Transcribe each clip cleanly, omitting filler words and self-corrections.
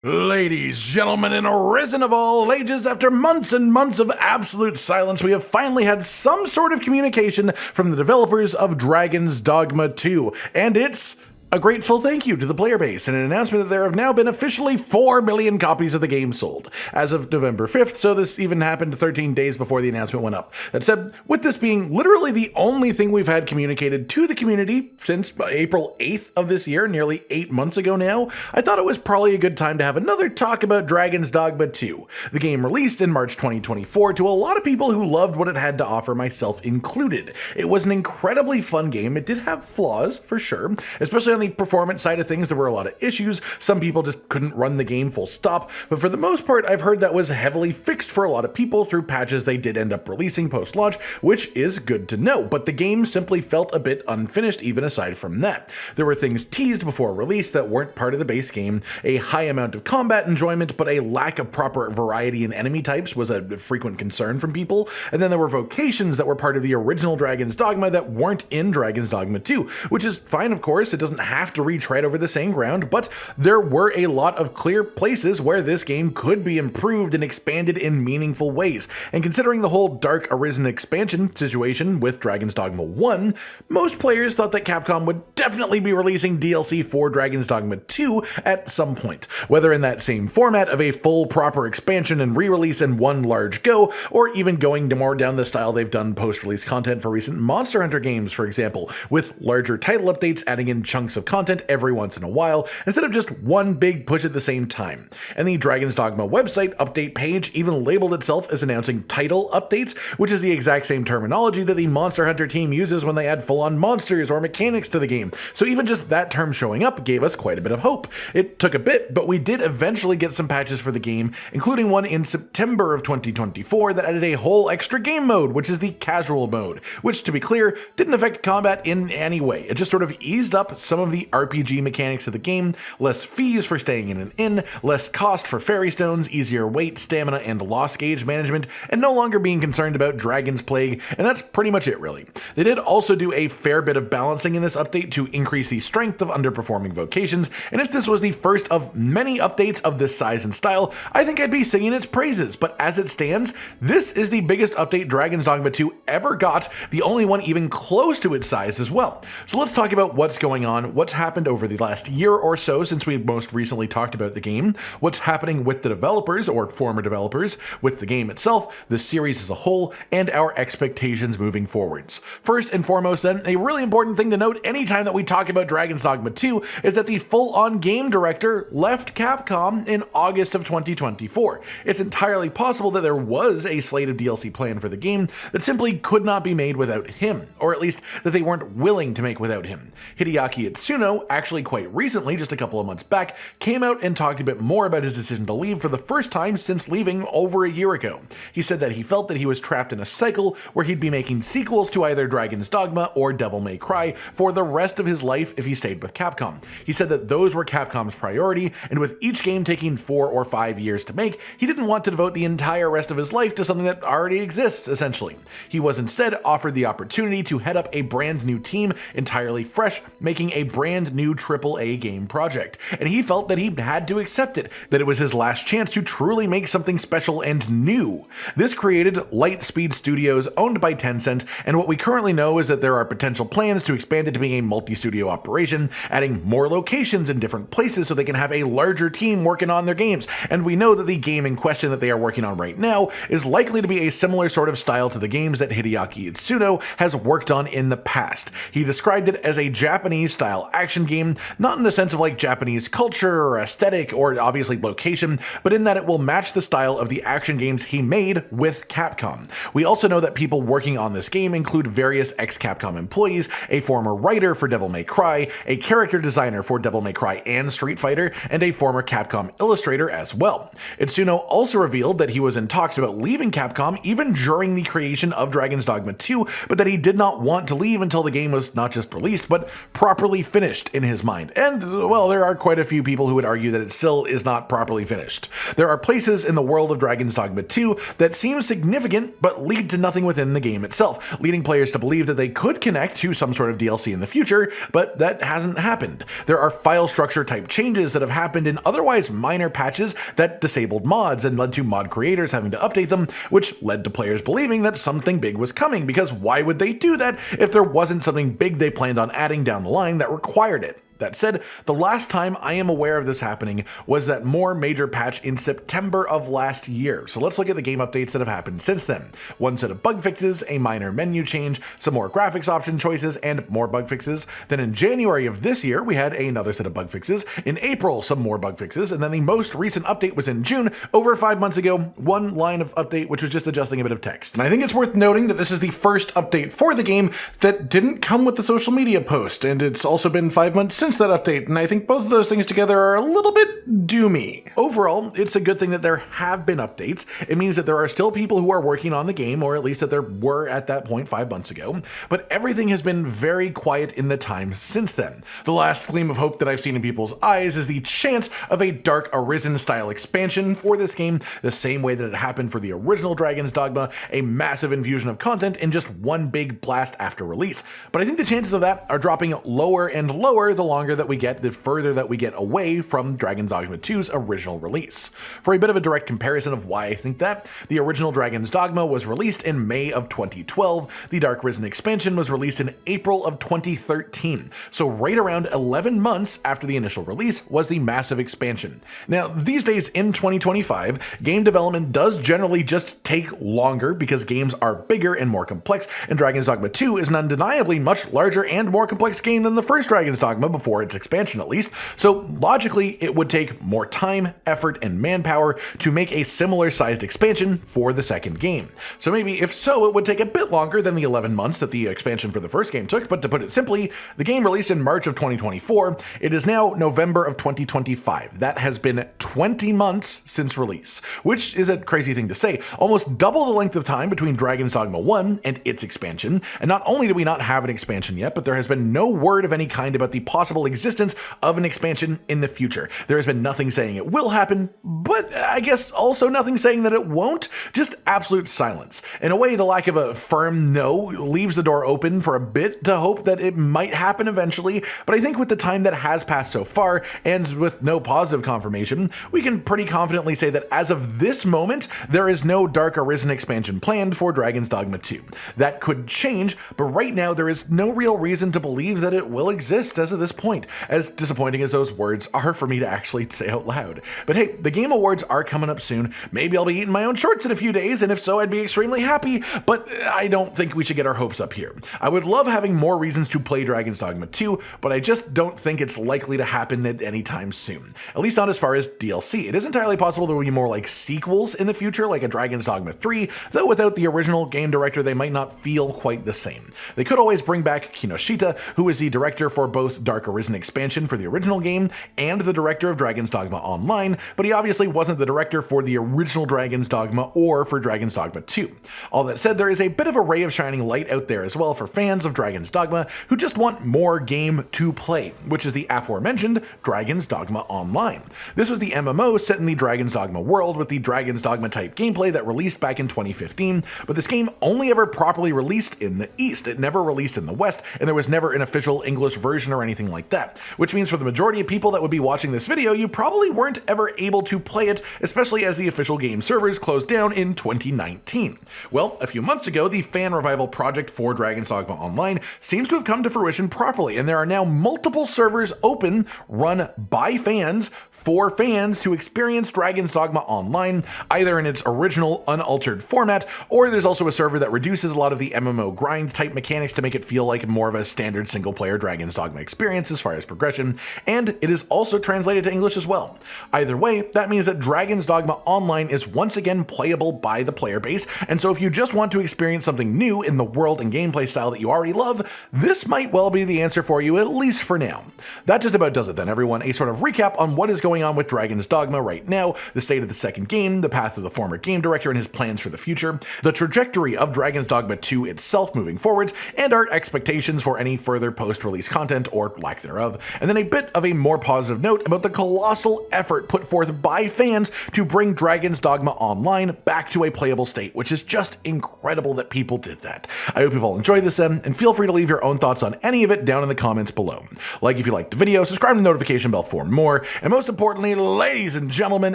Ladies, gentlemen, and arisen of all ages, after months and months of absolute silence, we have finally had some sort of communication from the developers of Dragons Dogma 2, and it's a grateful thank you to the player base and an announcement that there have now been officially 4 million copies of the game sold as of November 5th, so this even happened 13 days before the announcement went up. That said, with this being literally the only thing we've had communicated to the community since April 8th of this year, nearly 8 months ago now, I thought it was probably a good time to have another talk about Dragons Dogma 2. The game released in March 2024 to a lot of people who loved what it had to offer, myself included. It was an incredibly fun game. It did have flaws, for sure, especially on the performance side of things. There were a lot of issues. Some people just couldn't run the game full stop, but for the most part, I've heard that was heavily fixed for a lot of people through patches they did end up releasing post-launch, which is good to know, but the game simply felt a bit unfinished even aside from that. There were things teased before release that weren't part of the base game, a high amount of combat enjoyment, but a lack of proper variety in enemy types was a frequent concern from people, and then there were vocations that were part of the original Dragons Dogma that weren't in Dragons Dogma 2, which is fine, of course. It doesn't have to retread over the same ground, but there were a lot of clear places where this game could be improved and expanded in meaningful ways. And considering the whole Dark Arisen expansion situation with Dragons Dogma 1, most players thought that Capcom would definitely be releasing DLC for Dragons Dogma 2 at some point, whether in that same format of a full proper expansion and re-release in one large go, or even going more down the style they've done post-release content for recent Monster Hunter games, for example, with larger title updates adding in chunks of content every once in a while, instead of just one big push at the same time. And the Dragons Dogma website update page even labeled itself as announcing title updates, which is the exact same terminology that the Monster Hunter team uses when they add full-on monsters or mechanics to the game. So even just that term showing up gave us quite a bit of hope. It took a bit, but we did eventually get some patches for the game, including one in September of 2024 that added a whole extra game mode, which is the casual mode, which, to be clear, didn't affect combat in any way. It just sort of eased up some of the RPG mechanics of the game, less fees for staying in an inn, less cost for fairy stones, easier weight, stamina, and loss gauge management, and no longer being concerned about Dragon's Plague, and that's pretty much it really. They did also do a fair bit of balancing in this update to increase the strength of underperforming vocations, and if this was the first of many updates of this size and style, I think I'd be singing its praises, but as it stands, this is the biggest update Dragons Dogma 2 ever got, the only one even close to its size as well. So let's talk about what's going on, what's happened over the last year or so since we most recently talked about the game, what's happening with the developers or former developers, with the game itself, the series as a whole, and our expectations moving forwards. First and foremost then, a really important thing to note anytime that we talk about Dragons Dogma 2 is that the full-on game director left Capcom in August of 2024. It's entirely possible that there was a slate of DLC planned for the game that simply could not be made without him, or at least that they weren't willing to make without him. Hideaki Itsuno, actually quite recently, just a couple of months back, came out and talked a bit more about his decision to leave for the first time since leaving over a year ago. He said that he felt that he was trapped in a cycle where he'd be making sequels to either Dragon's Dogma or Devil May Cry for the rest of his life if he stayed with Capcom. He said that those were Capcom's priority, and with each game taking 4 or 5 years to make, he didn't want to devote the entire rest of his life to something that already exists, essentially. He was instead offered the opportunity to head up a brand new team, entirely fresh, making a brand new AAA game project, and he felt that he had to accept it, that it was his last chance to truly make something special and new. This created Lightspeed Studios, owned by Tencent, and what we currently know is that there are potential plans to expand it to being a multi-studio operation, adding more locations in different places so they can have a larger team working on their games, and we know that the game in question that they are working on right now is likely to be a similar sort of style to the games that Hideaki Itsuno has worked on in the past. He described it as a Japanese-style action game, not in the sense of like Japanese culture or aesthetic or obviously location, but in that it will match the style of the action games he made with Capcom. We also know that people working on this game include various ex-Capcom employees, a former writer for Devil May Cry, a character designer for Devil May Cry and Street Fighter, and a former Capcom illustrator as well. Itsuno also revealed that he was in talks about leaving Capcom even during the creation of Dragons Dogma 2, but that he did not want to leave until the game was not just released, but properly finished in his mind. And, well, there are quite a few people who would argue that it still is not properly finished. There are places in the world of Dragons Dogma 2 that seem significant but lead to nothing within the game itself, leading players to believe that they could connect to some sort of DLC in the future, but that hasn't happened. There are file structure type changes that have happened in otherwise minor patches that disabled mods and led to mod creators having to update them, which led to players believing that something big was coming, because why would they do that if there wasn't something big they planned on adding down the line that required it? That said, the last time I am aware of this happening was that more major patch in September of last year. So let's look at the game updates that have happened since then. One set of bug fixes, a minor menu change, some more graphics option choices, and more bug fixes. Then in January of this year, we had another set of bug fixes. In April, some more bug fixes. And then the most recent update was in June, over 5 months ago, one line of update, which was just adjusting a bit of text. And I think it's worth noting that this is the first update for the game that didn't come with the social media post. And it's also been 5 months since that update, and I think both of those things together are a little bit doomy. Overall, it's a good thing that there have been updates. It means that there are still people who are working on the game, or at least that there were at that point 5 months ago, but everything has been very quiet in the time since then. The last gleam of hope that I've seen in people's eyes is the chance of a Dark Arisen style expansion for this game, the same way that it happened for the original Dragons Dogma, a massive infusion of content in just one big blast after release. But I think the chances of that are dropping lower and lower the longer that we get, the further that we get away from Dragons Dogma 2's original release. For a bit of a direct comparison of why I think that, the original Dragons Dogma was released in May of 2012, the Dark Arisen expansion was released in April of 2013, so right around 11 months after the initial release was the massive expansion. Now, these days in 2025, game development does generally just take longer because games are bigger and more complex, and Dragons Dogma 2 is an undeniably much larger and more complex game than the first Dragons Dogma before its expansion at least, so logically it would take more time, effort, and manpower to make a similar sized expansion for the second game. So maybe if so, it would take a bit longer than the 11 months that the expansion for the first game took, but to put it simply, the game released in March of 2024, it is now November of 2025. That has been 20 months since release, which is a crazy thing to say, almost double the length of time between Dragons Dogma 1 and its expansion, and not only do we not have an expansion yet, but there has been no word of any kind about the possible existence of an expansion in the future. There has been nothing saying it will happen, but I guess also nothing saying that it won't, just absolute silence. In a way, the lack of a firm no leaves the door open for a bit to hope that it might happen eventually, but I think with the time that has passed so far, and with no positive confirmation, we can pretty confidently say that as of this moment, there is no Dark Arisen expansion planned for Dragons Dogma 2. That could change, but right now there is no real reason to believe that it will exist as of this point, as disappointing as those words are for me to actually say out loud. But hey, the Game Awards are coming up soon. Maybe I'll be eating my own shorts in a few days, and if so, I'd be extremely happy, but I don't think we should get our hopes up here. I would love having more reasons to play Dragons Dogma 2, but I just don't think it's likely to happen at any time soon. At least not as far as DLC. It is entirely possible there will be more like sequels in the future, like a Dragons Dogma 3, though without the original game director, they might not feel quite the same. They could always bring back Kinoshita, who is the director for both Dark Arisen expansion for the original game and the director of Dragons Dogma Online, but he obviously wasn't the director for the original Dragons Dogma or for Dragons Dogma 2. All that said, there is a bit of a ray of shining light out there as well for fans of Dragons Dogma who just want more game to play, which is the aforementioned Dragons Dogma Online. This was the MMO set in the Dragons Dogma world with the Dragons Dogma type gameplay that released back in 2015, but this game only ever properly released in the East. It never released in the West, and there was never an official English version or anything like that, which means for the majority of people that would be watching this video, you probably weren't ever able to play it, especially as the official game servers closed down in 2019. Well, a few months ago, the fan revival project for Dragons Dogma Online seems to have come to fruition properly, and there are now multiple servers open, run by fans, for fans to experience Dragons Dogma Online, either in its original unaltered format, or there's also a server that reduces a lot of the MMO grind type mechanics to make it feel like more of a standard single player Dragons Dogma experience as far as progression, and it is also translated to English as well. Either way, that means that Dragons Dogma Online is once again playable by the player base, and so if you just want to experience something new in the world and gameplay style that you already love, this might well be the answer for you, at least for now. That just about does it then, everyone. A sort of recap on what is going on with Dragons Dogma right now, the state of the second game, the path of the former game director and his plans for the future, the trajectory of Dragons Dogma 2 itself moving forwards, and our expectations for any further post-release content or lack thereof, and then a bit of a more positive note about the colossal effort put forth by fans to bring Dragons Dogma Online back to a playable state, which is just incredible that people did that. I hope you've all enjoyed this, and feel free to leave your own thoughts on any of it down in the comments below. Like if you liked the video, subscribe to the notification bell for more, and most importantly, ladies and gentlemen,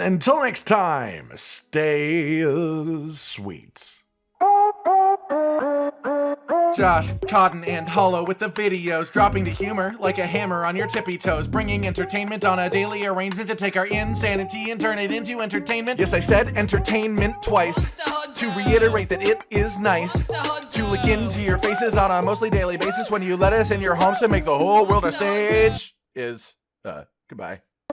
until next time, stay sweet. Josh, Cotton, and Hollow with the videos, dropping the humor like a hammer on your tippy toes, bringing entertainment on a daily arrangement to take our insanity and turn it into entertainment. Yes, I said entertainment twice, to reiterate that it is nice to look into your faces on a mostly daily basis when you let us in your homes to make the whole world a stage. Goodbye.